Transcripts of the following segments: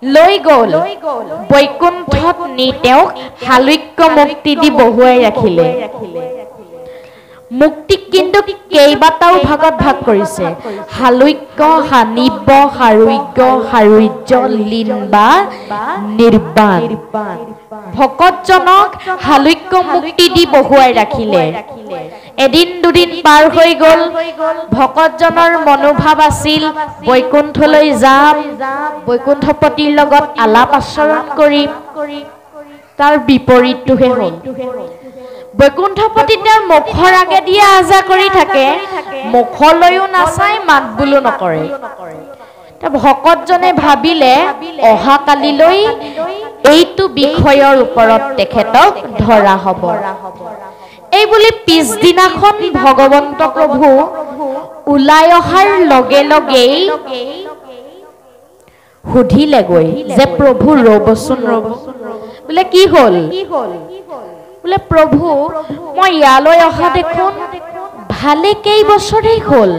লৈ গ'ল বৈকুণ্ঠত নি তেওঁক হালুক্য মুক্তি দি বহুৱাই ৰাখিলে মুক্তিক কিন্তু কেইবাটাও ভাগত ভাগ কৰিছে হালুক্য হানিব্য হাৰুজ্য হাৰুজ্য লীন বা নিৰ্বাণ ভকতজনক হালুক্য মুক্তি দি বহুৱাই ৰাখিলে এদিন দুদিন পাৰ হৈ গ'ল ভকতজনৰ মনোভাৱ আছিল বৈকুণ্ঠলৈ যাম বৈকুণ্ঠপতিৰ লগত আলাপ আচৰণ কৰিম তাৰ বিপৰীতটোহে হ'ল বৈকুণ্ঠপতি তেওঁৰ মুখৰ আগেদি আজা কৰি থাকে মুখলৈও নাচাই মাত বোলো নকৰে ভকতজনে ভাবিলে অহা কালিলৈ এইটো বিষয়ৰ ওপৰত তেখেতক ধৰা হ'ব এই বুলি পিছদিনাখন ভগৱন্ত প্ৰভু ওলাই অহাৰ লগে লগেই সুধিলেগৈ যে প্ৰভু ৰ'বচোন বোলে কি হ'ল বোলে প্ৰভু মই ইয়ালৈ অহা দেখোন ভালে কেইবছৰেই হ'ল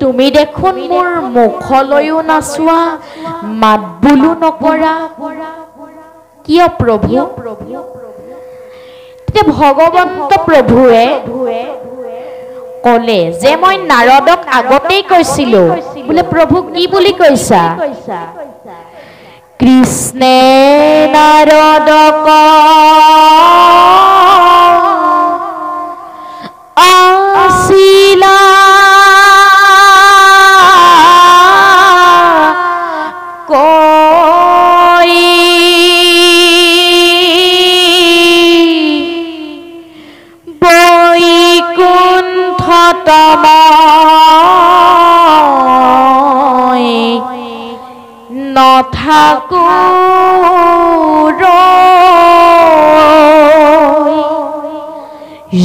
তুমি দেখোন মোৰ মুখলৈও নাচোৱা মাত বোলো নকৰা কিয় প্ৰভু তেতিয়া ভগৱন্ত প্ৰভুৱে ক'লে যে মই নাৰদক আগতেই কৈছিলো বোলে প্ৰভু কি বুলি কৈছা কৃষ্ণে নাৰদক আছিলা কৈ বৈকুণ্ঠতম নথাকো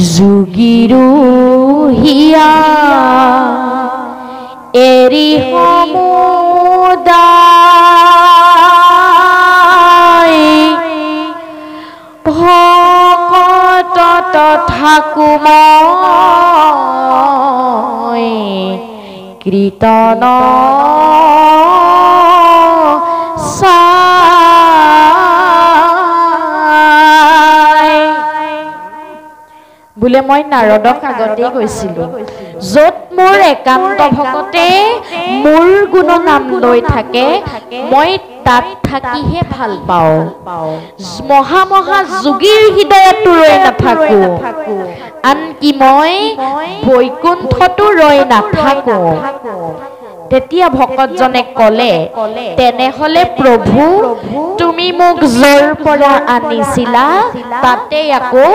যোগীৰো হিয়া এৰি সমুদায় ভকত থাকো মই কীৰ্তন বোলে মই নাৰদক আগতেই কৈছিলো য'ত মোৰ একান্ত ভকতে মোৰ গুণনাম লৈ থাকে মই তাত থাকিহে ভাল পাওঁ মহা মহা যোগীৰ হৃদয়তো ৰৈ নাথাকো আনকি মই বৈকুণ্ঠতো ৰৈ নাথাকো তেতিয়া ভকতজনে ক'লে তেনেহলে প্ৰভু তুমি মোক য'ৰ পৰা আনিছিলা তাতে আকৌ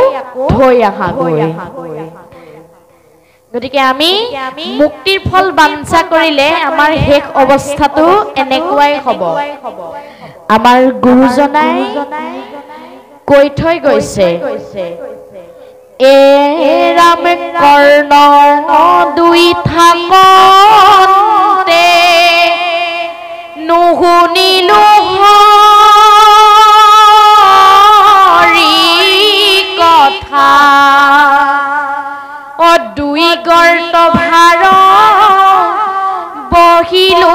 থৈ আহাগৈ গতিকে আমি মুক্তিৰ ফল বাঞ্ছা কৰিলে আমাৰ শেষ অৱস্থাটো এনেকুৱাই হ'ব আমাৰ গুৰুজনাই কৈ থৈ গৈছে এ ৰাম কৰ্ণ দুই থাকতে নুশুনিলো হৰি কথা দুই গৰ্ত ভাৰ বহিলো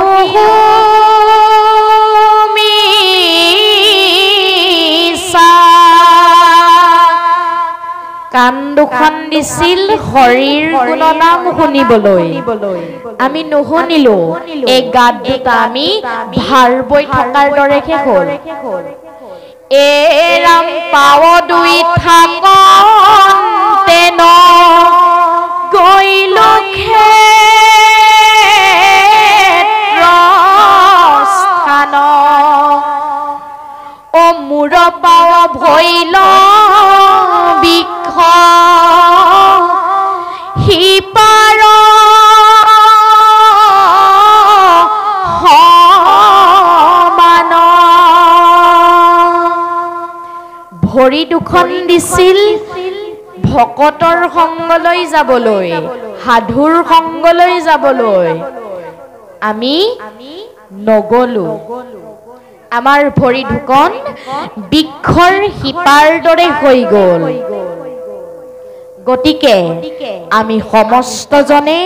কাণ দুখন দিছিল হৰিৰ গুণনাম শুনিবলৈ আমি নুশুনিলো এই গাত দুটা আমি ভাৰ বৈ থকাৰ দৰেহে হ'ল এ ৰাম পাৱ দুই থাকতে ন গৈলো ক্ষেত্ৰ স্থান অ মূৰ পাৱ ভৈল বিষ সিপাৰ সমান ভৰি দুখন দিছিল ভকতৰ সংগলৈ যাবলৈ সাধুৰ সংগলৈ যাবলৈ আমি নগলো আমাৰ ভৰি দুখন বৃক্ষৰ শিপাৰ দৰে হৈ গ'ল গতিকে আমি সমস্তজনে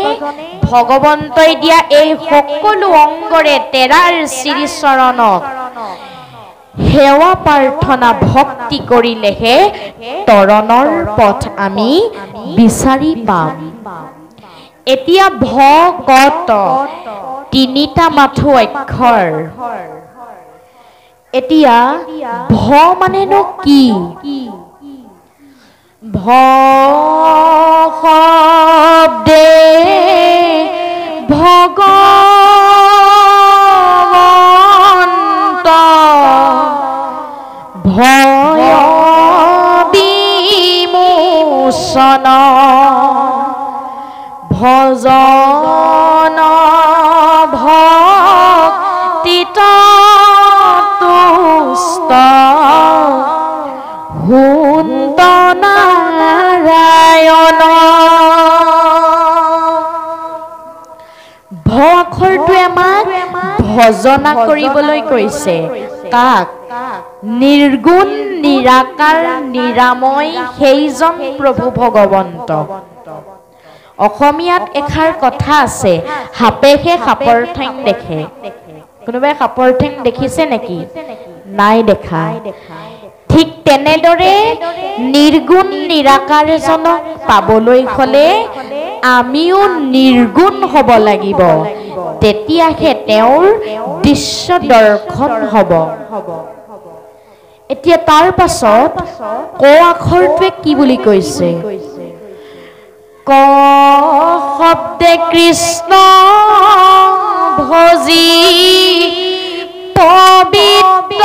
ভগৱন্তই দিয়া এই সকলো অংগৰে তেৰাৰ শ্ৰী চৰণক সেৱা প্ৰাৰ্থনা ভক্তি কৰিলেহে তৰণৰ পথ আমি বিচাৰি পাম। এতিয়া ভকত তিনিটা মাথো অক্ষৰ। এতিয়া ভ মানেনো কি? ভ শব্দে ভগৱন্ত ভয় বিমোচন ভজন ভক্তিত তুষ্ট হুন্ত নাৰায়ণ। ভ অক্ষৰটোৱে আমাক ভজনা কৰিবলৈ কৈছে। কাক? নিৰ্গুণ নিৰাকাৰ নিৰাময় সেইজন প্ৰভু ভগৱন্ত। অসমীয়াত এষাৰ কথা আছে, সাপেহে সাপৰ ঠেং দেখে। কোনোবাই সাপৰ ঠেং দেখিছে নেকি? নাই দেখা। ঠিক তেনেদৰে নিৰ্গুণ নিৰাকাৰজনক পাবলৈ হলে আমিও নিৰ্গুণ হ'ব লাগিব, তেতিয়াহে তেওঁৰ দৃশ্য দৰ্শন হ'ব। এতিয়া তাৰ পাছত ক আখৰটোৱে কি বুলি কৈছে? ক শব্দে কৃষ্ণ ভজি পবিত্ৰ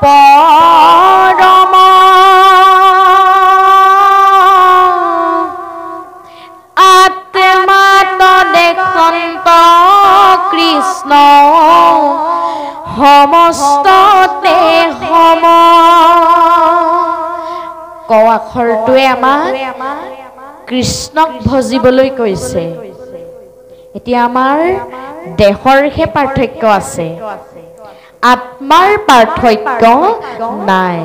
পৰম আত্মাত দেখন্ত কৃষ্ণ সমস্ততে সম। ক আখৰটোৱে আমাক কৃষ্ণক ভজিবলৈ কৈছে। এতিয়া আমাৰ দেহৰহে পাৰ্থক্য আছে, আত্মাৰ পাৰ্থক্য নাই।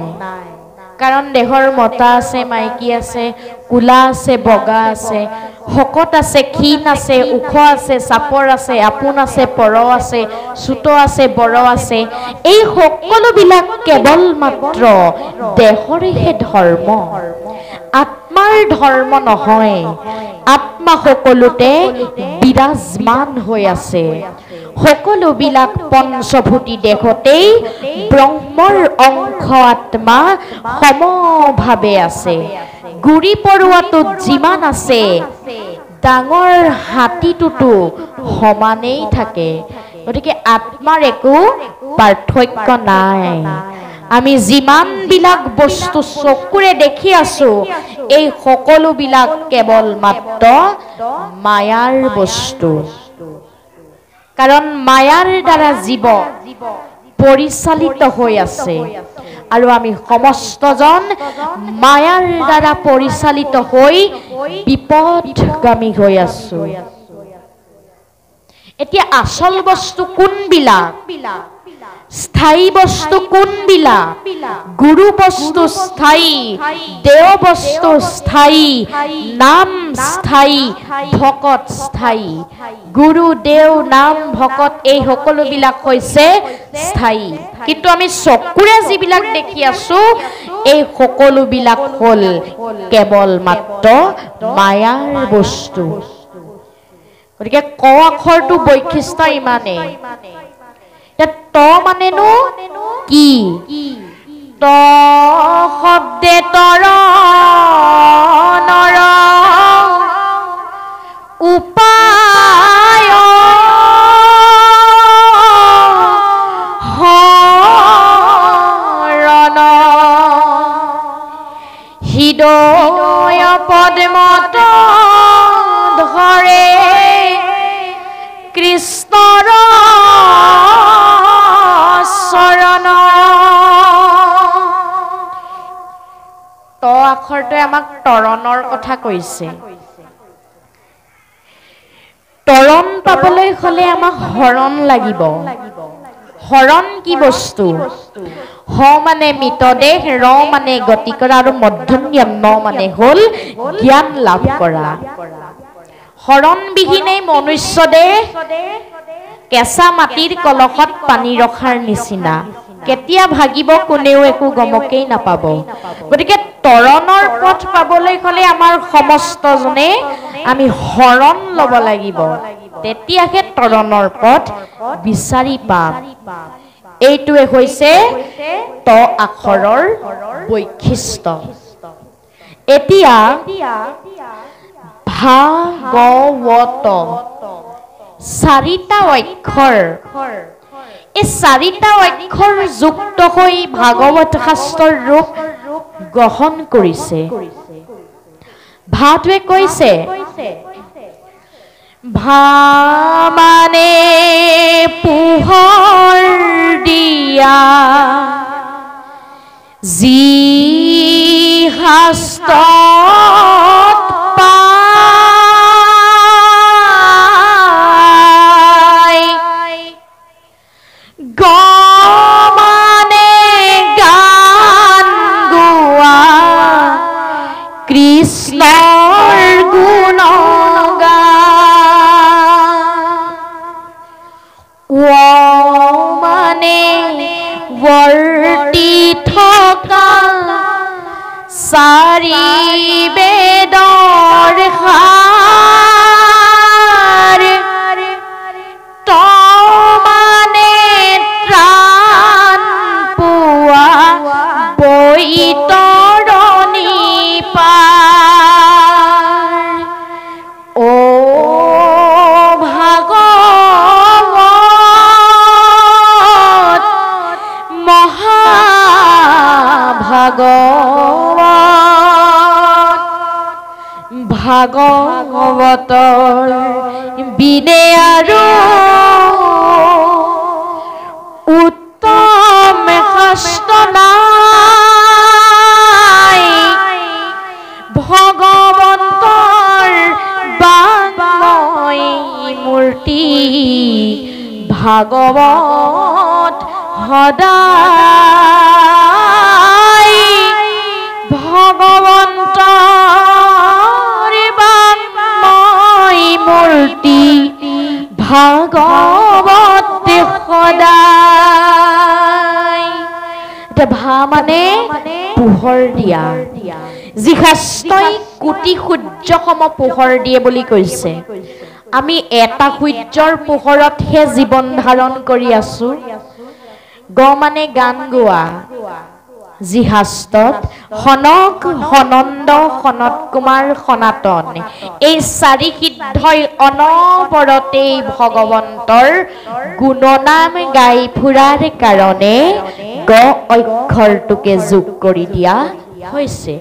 কাৰণ দেহৰ মতা আছে, মাইকী আছে, কোলা আছে, বগা আছে, শকত আছে, ক্ষীণ আছে, ওখ আছে, চাপৰ আছে, আপোন আছে, পৰ আছে, চুত আছে, বৰ আছে। এই সকলোবিলাক কেৱল মাত্ৰ দেহৰহে ধৰ্ম, আত্মাৰ ধৰ্ম নহয়। আত্মা সকলোতে বিৰাজমান হৈ আছে। সকলোবিলাক পঞ্চভূতি দেহতেই ব্ৰহ্মৰ অংশ আত্মা সমভাৱে আছে। গুৰি পৰুৱাটোত যিমান আছে, ডাঙৰ হাতীটোতো সমানেই থাকে। গতিকে আত্মাৰ একো পাৰ্থক্য নাই। আমি যিমান বিলাক বস্তু চকুৰে দেখি আছো, এই সকলোবিলাক কেৱল মাত্ৰ মায়াৰ বস্তু। কাৰণ মায়াৰ দ্বাৰা জীৱ পৰিচালিত হৈ আছে, আৰু আমি সমস্তজন মায়াৰ দ্বাৰা পৰিচালিত হৈ বিপদগামী হৈ আছো। এতিয়া আচল বস্তু কোনবিলাক? স্থায়ী বস্তু কোনবিলাক? গুৰু বস্তু স্থায়ী, দেও বস্তু স্থায়ী, নাম স্থায়ী, ভকত স্থায়ী। গুৰু, দেও, নাম, ভকত এই সকলোবিলাক হৈছে স্থায়ী। কিন্তু আমি চকুৰে যিবিলাক দেখি আছো, এই সকলোবিলাক হ'ল কেৱল মাত্ৰ মায়াৰ বস্তু। গতিকে ক আখৰটো বৈশিষ্ট্য ইমানেই। ত মানেনো কি? ত শব্দে তৰ নৰ উপায় হৰণ হৃদয় পদ্মত ধৰে কৃষ্ণৰ চৰণ। ত আখৰটোৱে আমাক তৰণৰ কথা কৈছে। তৰণ পাবলৈ হলে আমাক হৰণ লাগিব। হৰণ কি বস্তু? হ মানে মৃতদেহ, ৰ মানে গতি কৰা, আৰু মধ্যমীয়া ন মানে হল জ্ঞান লাভ কৰা। হৰণ বিহীনে মনুষ্য দেহ কেঁচা মাটিৰ কলহত পানী ৰখাৰ নিচিনা কেতিয়া ভাগিব কোনেও একো গমকেই নাপাব গতিকে তৰণৰ পথ পাবলৈ হলে আমাৰ সমস্তজনে আমি হৰণ লব লাগিব তেতিয়াহে তৰণৰ পথ বিচাৰি পাম এইটোৱে হৈছে ত আখৰৰ বৈশিষ্ট্য এতিয়া ভাগৱত চাৰিটা অক্ষৰ এই চাৰিটা অক্ষৰ যুক্ত হৈ ভাগৱত শাস্ত্ৰৰ ৰূপ গ্ৰহণ কৰিছে ভাটোৱে কৈছে ভা মানে পোহৰ দিয়া যি শাস্ত্ৰত পাই গ মানে গান গোৱা কৃষ্ণৰ মানে বৰ্তি থকা চাৰি বেদৰ সাৰ ত মানে ত্ৰাণ পোৱা বৈতৰণি পাৰ ও ভাগৱতৰ বিনে আৰু উত্তম শাস্ত্ৰ নাই ভগৱন্তৰ বাংময় মূৰ্তি ভাগৱত সদায় ভগৱন্তৰ বাংময় মূৰ্তি ভাগৱত সদায় এটা ভা মানে পোহৰ দিয়া যি শাস্ত্ৰই কোটি সূৰ্য সম পোহৰ দিয়ে বুলি কৈছে আমি এটা সূৰ্যৰ পোহৰতহে জীৱন ধাৰণ কৰি আছো গ মানে গান গোৱা যি শাস্ত্ৰত সনক সনন্দ সনত কুমাৰ সনাতন এই চাৰি সিদ্ধই অনবৰতে ভগৱন্তৰ গুণনাম গাই ফুৰাৰ কাৰণে গ অক্ষৰটোকে যোগ কৰি দিয়া হৈছে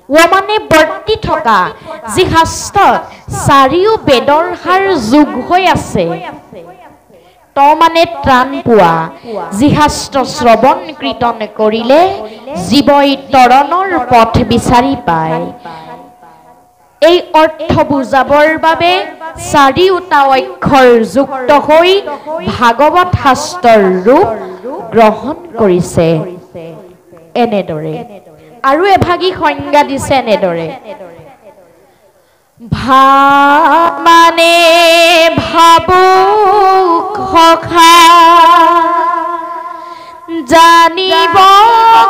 ও মানে বৰ্তি থকা যি শাস্ত্ৰত চাৰিও বেদৰ সাৰ যোগ হৈ আছে ত মানে ত্ৰাণ পোৱা যি শাস্ত্ৰ শ্ৰৱণ কীৰ্তন কৰিলে জীৱই তৰণৰ পথ বিচাৰি পায় এই অৰ্থ বুজাবৰ বাবে চাৰিওটা অক্ষৰ যুক্ত হৈ ভাগৱত শাস্ত্ৰৰ ৰূপ গ্ৰহণ কৰিছে এনেদৰে আৰু এভাগী সংজ্ঞা দিছে এনেদৰে ভা মানে ভাবুক সখা জানিব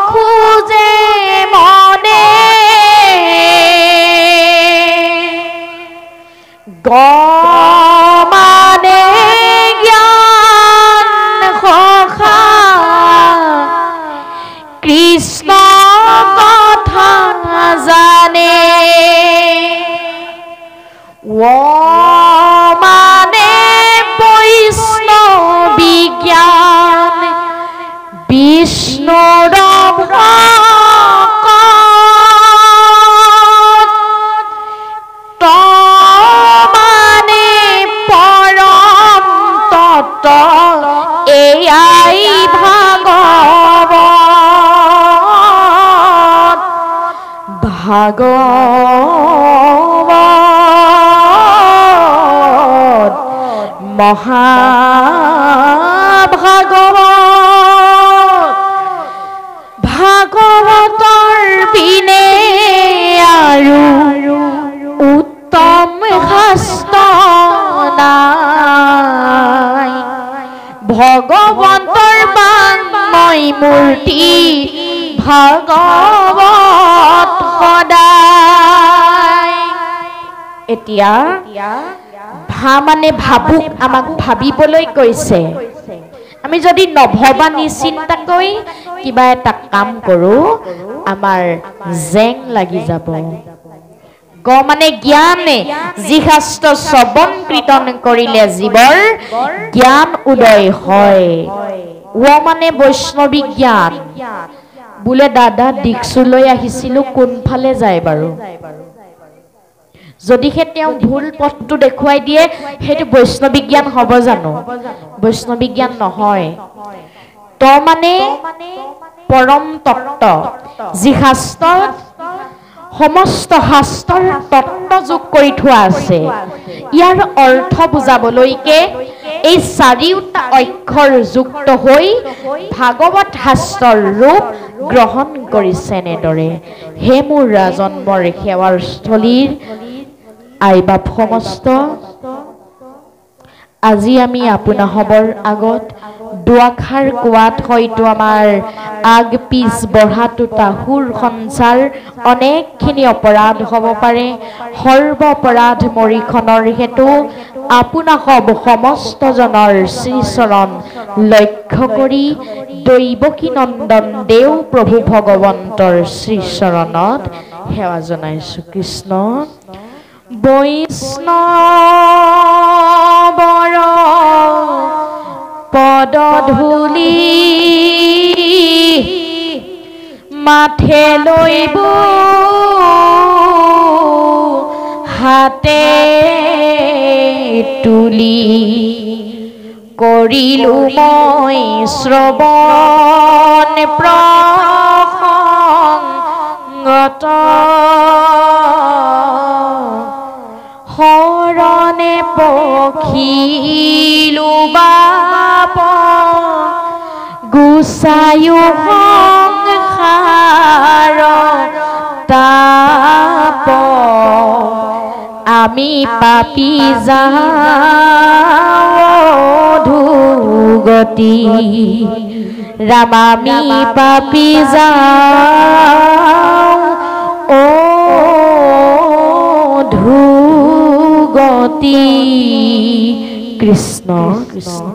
খোজে মনে গ মানে জ্ঞান সখা কৃষ্ণ কথা জানে ও মানে বৈষ্ণৱী জ্ঞান বিষ্ণুৰ ভকত ত মানে পৰম তত্ত্ব এয়াই ভাগৱত ভাগৱত মহাভাগৱত ভাগৱতৰ বিনে আৰু উত্তম শাস্ত্ৰ নাই মূৰ্তি ভাগৱত সদায়। এতিয়া ভা মানে ভাবুক, আমাক ভাবিবলৈ কৈছে। আমি যদি নভবা নিচিন্তাকৈ কিবা এটা কাম কৰো আমাৰ জেং লাগি যাব। গ মানে জ্ঞানে, যি শাস্ত্ৰ শ্ৰৱণ কীৰ্তন কৰিলে জীৱৰ জ্ঞান উদয় হয়। ও মানে বৈষ্ণৱী জ্ঞান। বোলে দাদা দীক্ষুলৈ আহিছিলো, কোনফালে যায় বাৰু? যদিহে তেওঁ ভুল পথটো দেখুৱাই দিয়ে সেইটো বৈষ্ণৱী জ্ঞান হ'ব জানো? বৈষ্ণৱী জ্ঞান নহয়। ত মানে পৰম তত্ত্ব, যি শাস্ত্ৰত সমস্ত শাস্ত্ৰৰ তত্ত্ব যোগ কৰি থোৱা আছে। ইয়াৰ অৰ্থ বুজাবলৈকে এই চাৰিওটা অক্ষৰ যুক্ত হৈ ভাগৱত শাস্ত্ৰৰ ৰূপ গ্ৰহণ কৰিছে। এনেদৰে হে মোৰ ৰাজন্মৰ সেৱাৰ স্থলীৰ আইবাপ সমস্ত, আজি আমি আপোনাসৱৰ আগত দুআষাৰ কোৱাত হয়তো আমাৰ আগ পিছ বঢ়াটো তাহুৰ সঞ্চাৰ অনেকখিনি অপৰাধ হ'ব পাৰে। সৰ্ব অপৰাধ মৰিখনৰ হেতু আপোনাসৱ সমস্তজনৰ শ্ৰীচৰণ লক্ষ্য কৰি দৈৱকী নন্দন দেও প্ৰভু ভগৱন্তৰ শ্ৰীচৰণত সেৱা জনাইছো। কৃষ্ণ বৈষ্ণৱৰ পদধূলি মাথে লৈব হাতে তুলি, কৰিলো মই শ্ৰৱণ প্ৰসংগত, শৰণে পখিলো বাপ গুচায়ো সংসাৰ তাপ, আমি পাপী যাওঁ ধুগতি, ৰাম আমি পাপী যাওঁ ও ধুগতি। কৃষ্ণ কৃষ্ণ।